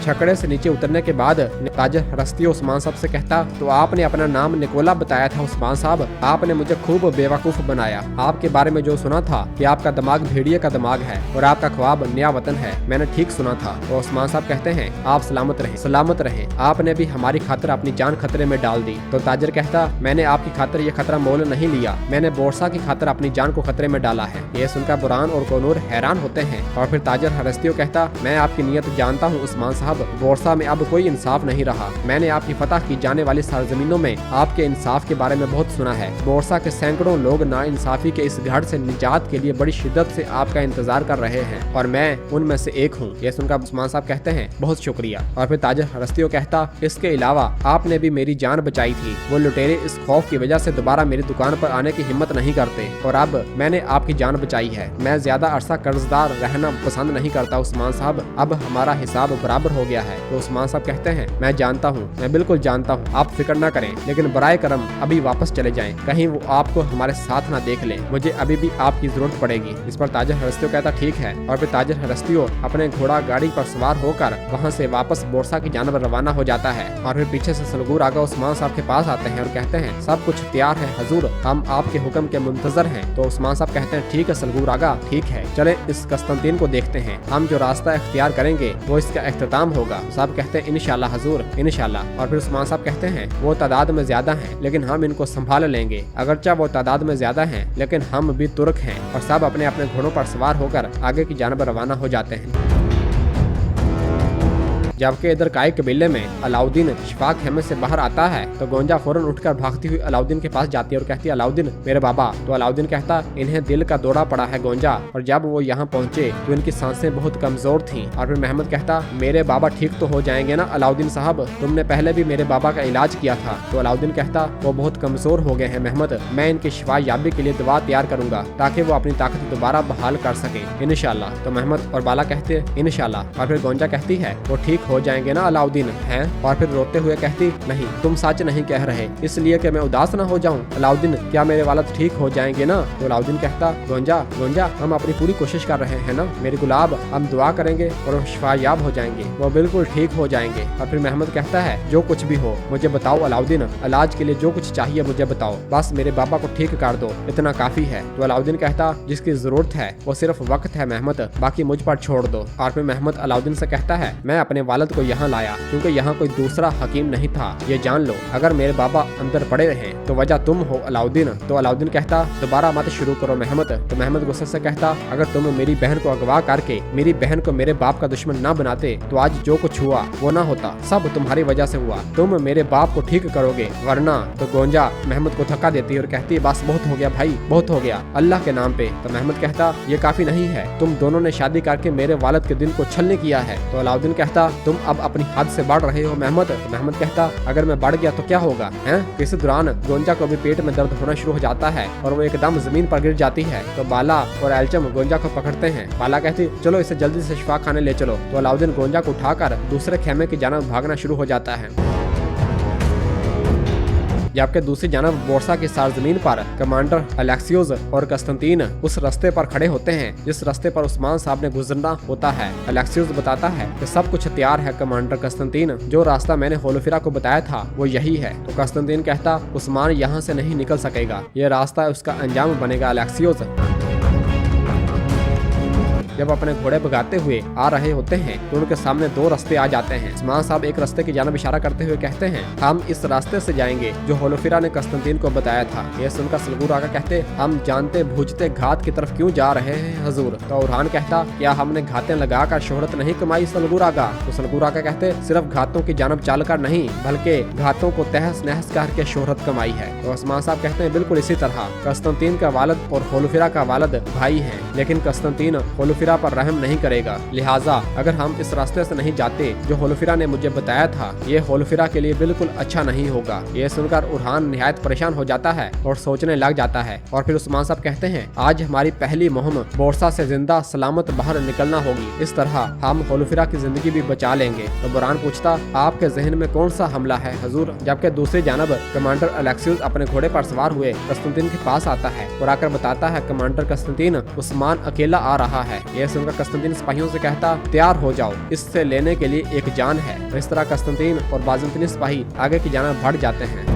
छकड़े से नीचे उतरने के बाद ताजर हरस्तियों उस्मान साहब से कहता, तो आपने अपना नाम निकोला बताया था उस्मान साहब, आपने मुझे खूब बेवकूफ बनाया। आपके बारे में जो सुना था कि आपका दिमाग भेड़िए का दिमाग है और आपका ख्वाब नया वतन है, मैंने ठीक सुना था। तो उस्मान साहब कहते हैं, आप सलामत रहे, सलामत रहे, आपने भी हमारी खातिर अपनी जान खतरे में डाल दी। तो ताजर कहता, मैंने आपकी खातिर ये खतरा मोल नहीं लिया, मैंने बोरसा की खातिर अपनी जान को खतरे में डाला है। ये सुनकर बुरहान और कोनूर हैरान होते हैं। और फिर ताजर हरस्तियों कहता, मैं आपकी नीयत जानता हूँ उस्मान साहब, बोरसा में अब कोई इंसाफ नहीं रहा। मैंने आपकी फतह की जाने वाली सरजमीनों में आपके इंसाफ के बारे में बहुत सुना है। बोरसा के सैकड़ों लोग नाइंसाफी के इस घाट से निजात के लिए बड़ी शिद्दत से आपका इंतजार कर रहे हैं और मैं उनमें से एक हूँ। ये सुनकर उस्मान साहब कहते हैं, बहुत शुक्रिया। और फिर ताजर हरस्तियों कहता, इसके अलावा आपने भी मेरी जान बचाई थी। वो लुटेरे इस खौफ की वजह से दोबारा मेरी दुकान पर आने की हिम्मत नहीं करते और अब मैंने आपकी जान बचाई है। मैं ज्यादा अरसा कर्जदार रहना पसंद नहीं करता उस्मान साहब, अब हमारा हिसाब बराबर हो गया है। तो उस्मान साहब कहते हैं, मैं जानता हूँ, मैं बिल्कुल जानता हूँ, आप फिक्र न करें, लेकिन बराए करम अभी वापस चले जाएं, कहीं वो आपको हमारे साथ ना देख लें, मुझे अभी भी आपकी जरूरत पड़ेगी। इस पर ताजर हरस्तियों कहता, ठीक है। और फिर ताजर हरस्तियों अपने घोड़ा गाड़ी पर सवार होकर वहाँ से वापस बोरसा की जानब रवाना हो जाता है। और फिर पीछे से सलगूर आगा उस्मान साहब के पास आते हैं और कहते हैं, सब कुछ तैयार है हजूर, हम आपके हुक्म के मुंतजर हैं। तो उस्मान साहब कहते हैं, ठीक है सलगूर आगा, ठीक है, चले इस कस्तंतीन को देखते हैं, हम जो रास्ता इख्तियार करेंगे वो इसका इख्तिताम होगा। साहब कहते हैं, इंशाल्लाह हजूर, इंशाल्लाह। और फिर उस्मान साहब कहते हैं, वो तादाद में ज्यादा हैं लेकिन हम इनको संभाल लेंगे, अगरचा वो तादाद में ज्यादा हैं लेकिन हम भी तुर्क हैं। और सब अपने अपने घोड़ों पर सवार होकर आगे की जानब रवाना हो जाते हैं। जबकि इधर काई कबीले में अलाउद्दीन शिफा खेमे से बाहर आता है तो गोंजा फौरन उठकर भागती हुई अलाउद्दीन के पास जाती है और कहती है, अलाउद्दीन मेरे बाबा। तो अलाउद्दीन कहता, इन्हें दिल का दौरा पड़ा है गोंजा, और जब वो यहाँ पहुँचे तो इनकी सांसें बहुत कमजोर थीं। और फिर महमद कहता, मेरे बाबा ठीक तो हो जाएंगे ना अलाउद्दीन साहब, तुमने पहले भी मेरे बाबा का इलाज किया था। तो अलाउद्दीन कहता, वो बहुत कमजोर हो गए हैं महमद, मैं इनकी शिफा याबी के लिए दवा तैयार करूंगा ताकि वो अपनी ताकत दोबारा बहाल कर सके, इंशाल्लाह। तो महमद और बाला कहते हैं, इंशाल्लाह। और फिर गोंजा कहती है, वो ठीक हो जाएंगे ना अलाउद्दीन हैं? और फिर रोते हुए कहती, नहीं तुम सच नहीं कह रहे, इसलिए कि मैं उदास न हो जाऊं। अलाउद्दीन, क्या मेरे वालिद ठीक हो जाएंगे ना? तो अलाउद्दीन कहता, गोंजा गोंजा, हम अपनी पूरी कोशिश कर रहे हैं ना मेरी गुलाब, हम दुआ करेंगे और वो शिफायाब हो जाएंगे, वो बिल्कुल ठीक हो जाएंगे। और फिर महमद कहता है, जो कुछ भी हो मुझे बताओ अलाउद्दीन, इलाज के लिए जो कुछ चाहिए मुझे बताओ, बस मेरे बाबा को ठीक कर दो, इतना काफी है। तो अलाउद्दीन कहता, जिसकी जरूरत है वो सिर्फ वक्त है महमद, बाकी मुझ पर छोड़ दो। और फिर महमद अलाउद्दीन से कहता है, मैं अपने वालिद को यहाँ लाया क्योंकि यहाँ कोई दूसरा हकीम नहीं था, ये जान लो, अगर मेरे बाबा अंदर पड़े रहे तो वजह तुम हो अलाउद्दीन। तो अलाउद्दीन कहता, दोबारा मत शुरू करो महमद। तो महमद गुस्से से कहता, अगर तुम मेरी बहन को अगवा करके मेरी बहन को मेरे बाप का दुश्मन ना बनाते तो आज जो कुछ हुआ वो ना होता, सब तुम्हारी वजह से हुआ, तुम मेरे बाप को ठीक करोगे वरना। तो गोंजा महमद को धक्का देती है और कहती है, बस बहुत हो गया भाई, बहुत हो गया, अल्लाह के नाम पे। तो महमद कहता, ये काफी नहीं है, तुम दोनों ने शादी करके मेरे वालिद के दिल को छलने किया है। तो अलाउद्दीन कहता, तुम अब अपनी हद से बढ़ रहे हो महमद। तो महमद कहता, अगर मैं बढ़ गया तो क्या होगा हैं? इस दौरान गोंजा को भी पेट में दर्द होना शुरू हो जाता है और वो एकदम जमीन पर गिर जाती है। तो बाला और एलचम गोंजा को पकड़ते हैं। बाला कहती, चलो इसे जल्दी से शिफा खाने ले चलो। तो अलाउद्दीन गोंजा को उठाकर दूसरे खेमे की जानब भागना शुरू हो जाता है। जबकि दूसरी जानब बोरसा की सारजमीन पर कमांडर अलेक्सियोस और कस्तंतीन उस रास्ते पर खड़े होते हैं जिस रास्ते पर उस्मान साहब ने गुजरना होता है। अलेक्सियोस बताता है कि सब कुछ तैयार है कमांडर कस्तंतीन, जो रास्ता मैंने होलोफिरा को बताया था वो यही है। तो कस्तंतीन कहता, उस्मान यहाँ से नहीं निकल सकेगा, ये रास्ता उसका अंजाम बनेगा अलेक्सियोस। जब अपने घोड़े भगाते हुए आ रहे होते हैं तो उनके सामने दो रास्ते आ जाते हैं। उस्मान साहब एक रास्ते की जानब इशारा करते हुए कहते हैं, हम इस रास्ते से जाएंगे जो होलोफिरा ने कस्तंतीन को बताया था। यह सुनकर सलगूर आगा कहते, हम जानते बूझते घात की तरफ क्यों जा रहे हैं हजूर। तो उरहान कहता, क्या हमने घातें लगाकर शोहरत नहीं कमाई सलगूर आगा? तो सलगूर आगा कहते, सिर्फ घातों की जानब चलकर नहीं बल्कि घातों को तहस नहस करके शोहरत कमाई है। तो उस्मान साहब कहते हैं, बिल्कुल इसी तरह कस्तंतीन का वालिद और होलोफिरा का वालिद भाई है, लेकिन कस्तंतीन होलोफिरा पर रहम नहीं करेगा, लिहाजा अगर हम इस रास्ते से नहीं जाते जो होलोफिरा ने मुझे बताया था, ये होलोफिरा के लिए बिल्कुल अच्छा नहीं होगा। ये सुनकर उरहान निहायत परेशान हो जाता है और सोचने लग जाता है। और फिर उस्मान साहब कहते हैं, आज हमारी पहली मुहिम बोरसा से जिंदा सलामत बाहर निकलना होगी, इस तरह हम होलोफिरा की जिंदगी भी बचा लेंगे। तो बुरहान पूछता, आपके जहन में कौन सा हमला है हजूर? जबकि दूसरी जानब कमांडर अलेक्सियोस अपने घोड़े पर सवार हुए कस्तंतीन के पास आता है और आकर बताता है, कमांडर कस्तंतीन, उस्मान अकेला आ रहा है। ये सुनकर कस्तंतीन सिपाहियों से कहता, तैयार हो जाओ, इससे लेने के लिए एक जान है। इस तरह कस्तंतीन और बाज़ंतीनी सिपाही आगे की जानिब बढ़ जाते हैं।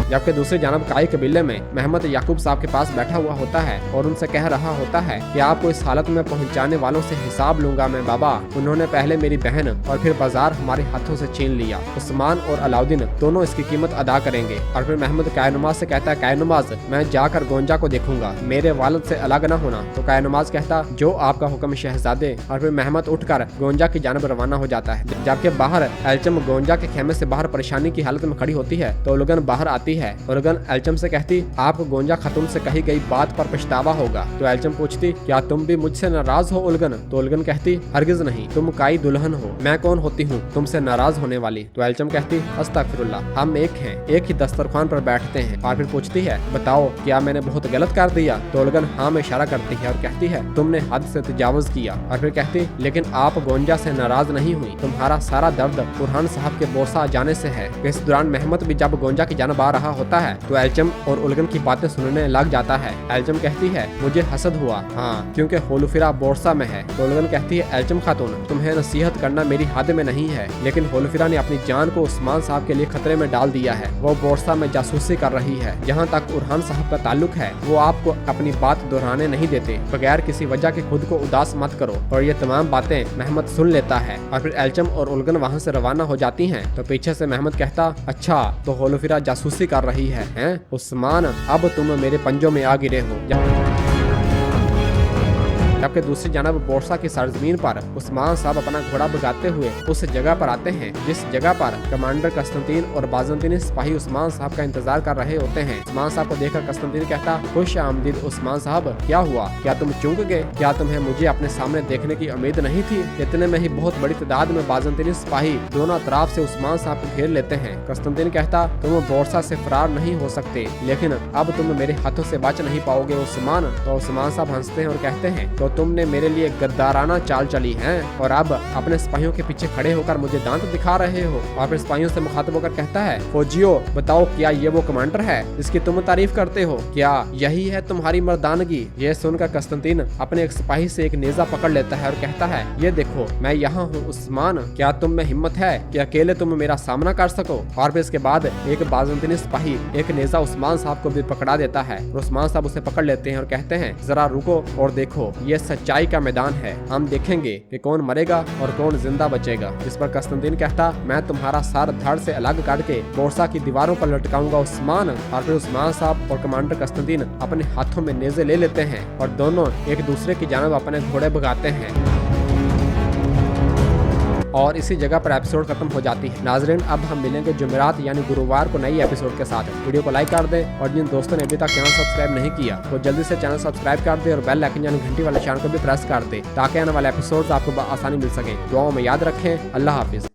जबकि दूसरी जानब काई कबीले में महमद याकूब साहब के पास बैठा हुआ होता है और उनसे कह रहा होता है कि आपको इस हालत में पहुंचाने वालों से हिसाब लूंगा मैं बाबा। उन्होंने पहले मेरी बहन और फिर बाजार हमारे हाथों से छीन लिया। उस्मान और अलाउद्दीन दोनों इसकी कीमत अदा करेंगे। और फिर महमद कायनुमाज से कहता है, कायनुमाज मैं जाकर गोंजा को देखूंगा, मेरे वालिद से अलग न होना। तो कायनुमाज कहता, जो आपका हुक्म शहजादे। और फिर महमद उठकर गोंजा की जानब रवाना हो जाता है। जबकि बाहर एल्चम गोंजा के खेमे से बाहर परेशानी की हालत में खड़ी होती है तो उलगन बाहर आती है। उलगन एल्चम से कहती, आपको गोंजा खातून से कही गई बात पर पछतावा होगा। तो एल्चम पूछती, क्या तुम भी मुझसे नाराज हो उलगन? तो उलगन कहती, हरगिज नहीं, तुम काई दुल्हन हो, मैं कौन होती हूँ तुमसे नाराज होने वाली। तो एल्चम कहती, अस्तगफिरुल्लाह, हम एक हैं, एक ही दस्तरखान पर बैठते हैं। और फिर पूछती है, बताओ क्या मैंने बहुत गलत कर दिया? तो उलगन हाँ में इशारा करती है और कहती है, तुमने हद से तजावुज किया। और फिर कहती, लेकिन आप गोंजा से नाराज नहीं हुई, तुम्हारा सारा दर्द बुरहान साहब के बोरसा जाने से है। इस दौरान महमद भी जब गोंजा की जानब आ रहा होता है तो एल्चम और उलगन की बातें सुनने लग जाता है। एल्चम कहती है, मुझे हसद हुआ, हाँ, क्योंकि होलुफिरा बोरसा में है। तो उलगन कहती है, एल्चम खातून तुम्हें नसीहत करना मेरी हद में नहीं है, लेकिन होलुफिरा ने अपनी जान को उस्मान साहब के लिए खतरे में डाल दिया है। वो बोरसा में जासूसी कर रही है। जहाँ तक बुरहान साहब का ताल्लुक है वो आपको अपनी बात दोहराने नहीं देते। बगैर किसी वजह के खुद को उदास मत करो। और ये तमाम बातें महमद सुन लेता है। और फिर एल्चम और उलगन वहाँ से रवाना हो जाती हैं। तो पीछे से महमद कहता, अच्छा तो होलुफिरा जासूसी कर रही है, हैं? उस्मान अब तुम मेरे पंजों में आ गिरे हो। जबकि दूसरी जानब बोरसा की सरजमीन पर उस्मान साहब अपना घोड़ा भगाते हुए उस जगह पर आते हैं जिस जगह पर कमांडर कस्तंतीन और बाज़ंतीनी सिपाही उस्मान साहब का इंतजार कर रहे होते हैं। उस्मान साहब को देखकर कस्तंतीन कहता, खुश आमदीद उस्मान साहब, क्या हुआ? क्या तुम चूक गए? क्या तुम्हें मुझे अपने सामने देखने की उम्मीद नहीं थी? इतने में ही बहुत बड़ी तादाद में बाज़ंतीनी सिपाही दोनों तरफ से उस्मान साहब को घेर लेते हैं। कस्तंतीन कहता, तुम बोरसा से फरार नहीं हो सकते, लेकिन अब तुम मेरे हाथों से बच नहीं पाओगे उस्मान। तो उस्मान साहब हंसते हैं और कहते हैं, तो तुमने मेरे लिए गद्दाराना चाल चली है और अब अपने सिपाहियों के पीछे खड़े होकर मुझे दांत दिखा रहे हो। और फिर सिपाहियों से मुखातिब होकर कहता है, फौजियों बताओ क्या ये वो कमांडर है जिसकी तुम तारीफ करते हो? क्या यही है तुम्हारी मर्दानगी? ये सुनकर कस्तंतीन अपने एक सिपाही से एक नेजा पकड़ लेता है और कहता है, ये देखो मैं यहाँ हूँ उस्मान, क्या तुम में हिम्मत है कि अकेले तुम मेरा सामना कर सको? और फिर इसके बाद एक बाज़ंतीनी सिपाही एक नेजा उस्मान साहब को भी पकड़ा देता है। उस्मान साहब उसे पकड़ लेते हैं और कहते हैं, जरा रुको और देखो, ये सच्चाई का मैदान है, हम देखेंगे कि कौन मरेगा और कौन जिंदा बचेगा। इस पर कस्तंतीन कहता, मैं तुम्हारा सर धड़ से अलग करके बोरसा की दीवारों पर लटकाऊंगा उस्मान। और फिर उस्मान साहब और कमांडर कस्तंतीन अपने हाथों में नेज़े ले लेते हैं और दोनों एक दूसरे की जानब अपने घोड़े भगाते हैं। और इसी जगह पर एपिसोड खत्म हो जाती है। नाजरीन अब हम मिलेंगे जुमेरात यानी गुरुवार को नई एपिसोड के साथ। वीडियो को लाइक कर दें और जिन दोस्तों ने अभी तक चैनल सब्सक्राइब नहीं किया तो जल्दी से चैनल सब्सक्राइब कर दें और बेल आइकन यानी घंटी वाले निशान को भी प्रेस कर दें ताकि आने वाले एपिसोड्स आपको आसानी मिल सके। दुआओं में याद रखें। अल्लाह हाफिज।